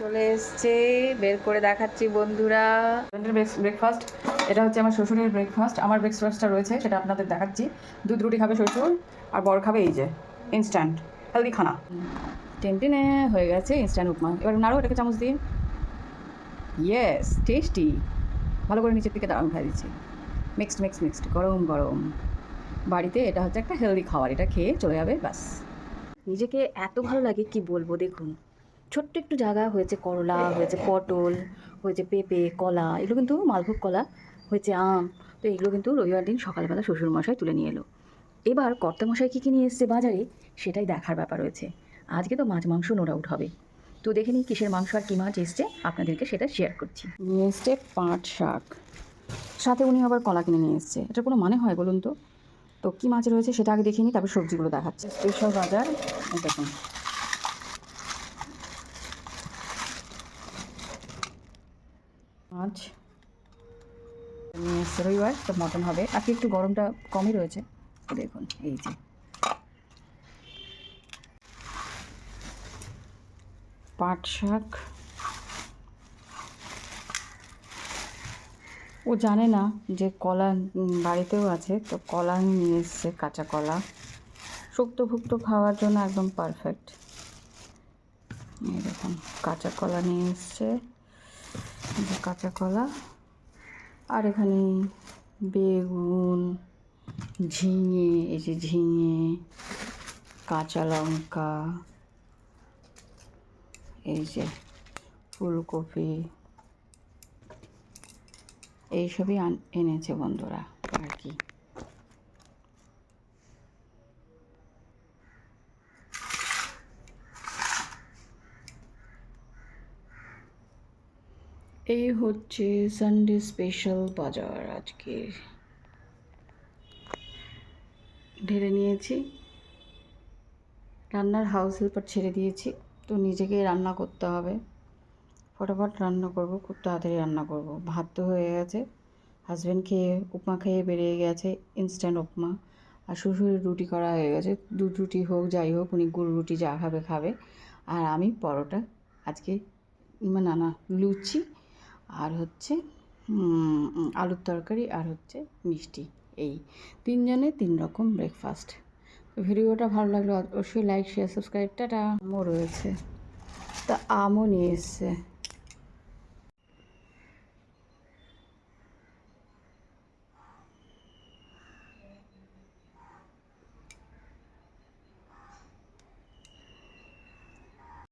চলে এসছে, বের করে দেখাচ্ছি বন্ধুরা। ব্রেকফাস্ট, এটা হচ্ছে আমার শ্বশুরের ব্রেকফাস্ট। আমার ব্রেকফাস্টটা রয়েছে, সেটা আপনাদের দেখাচ্ছি। দুধ রুটি খাবে শ্বশুর, আর বর খাবে এই যে ইনস্ট্যান্ট হেলদি খানা। টেনটেনে হয়ে গেছে ইনস্ট্যান্ট উপমা। এবার নাড়ো এটাকে চামচ দিয়ে। Yes, tasty. ভালো করে নিচের দিকে দাঁড়ান খাই দিচ্ছি। মিক্সড গরম গরম। বাড়িতে এটা হচ্ছে একটা হেলদি খাবার, এটা খেয়ে চলে যাবে ব্যাস। নিজেকে এত ভালো লাগে কি বলবো। দেখুন, ছোট্ট একটু জায়গা হয়েছে করলা, হয়েছে পটল, হয়েছে পেঁপে, কলা, এগুলো কিন্তু মালভোগ কলা, হয়েছে আম। তো এগুলো কিন্তু রবিবার দিন সকালবেলা শ্বশুরমশাই তুলে নিয়ে এলো। এবার কর্তামশাই কী কী নিয়ে এসছে বাজারে, সেটাই দেখার ব্যাপার রয়েছে। আজকে তো মাছ মাংস নো ডাউট হবে। তো দেখে নিই কিসের মাংস আর কী মাছ এসছে, আপনাদেরকে সেটা শেয়ার করছি। নিয়ে এসছে পাট শাক, সাথে উনি আবার কলা কিনে নিয়ে এসছে। এটার কোনো মানে হয় বলুন তো? তো কী মাছ রয়েছে সেটা আগে দেখে নিই, তারপর সবজিগুলো দেখাচ্ছে। স্পেশাল বাজার, দেখুন মাছ নিয়ে এসছে। রবিবার তো মটন হবে, আজকে একটু গরমটা কমই রয়েছে। দেখুন এই যে পাট শাক। ও জানে না যে কলা বাড়িতেও আছে, তো কলা নিয়ে এসছে, কাঁচা কলা। শুক্তো ফুক্তো খাওয়ার জন্য একদম পারফেক্ট। এই দেখুন কাঁচা কলা নিয়ে এসছে, কাঁচা কলা। আর এখানে বেগুন, ঝিঙে, এই যে ঝিঙে, কাঁচা লঙ্কা, এই যে ফুলকপি, এইসবই এনেছে বন্ধুরা আর কি। এই হচ্ছে সানডে স্পেশাল বাজার আজকে। ঢেলে নিয়েছি, রান্নার হাউস হেল্পার ছেড়ে দিয়েছি, তো নিজেকেই রান্না করতে হবে। ফটাফট রান্না করব, খুব তাড়াতাড়ি রান্না করব। ভাত তো হয়ে গেছে, হাজব্যান্ড খেয়ে উপমা খেয়ে বেরিয়ে গেছে, ইনস্ট্যান্ট উপমা। আর শ্বশুরের রুটি করা হয়ে গেছে, দুধ রুটি হোক যাই হোক, উনি গুড় রুটি যা খাবে খাবে। আর আমি পরোটা আজকে, না লুচি, আর হচ্ছে আলুর তরকারি, আর হচ্ছে মিষ্টি। এই তিনজনে তিন রকম ব্রেকফাস্ট। ভিডিওটা ভালো লাগলে অবশ্যই লাইক শেয়ার সাবস্ক্রাইব। টাটা। আমও রয়েছে, তা আমও নিয়ে এসছে।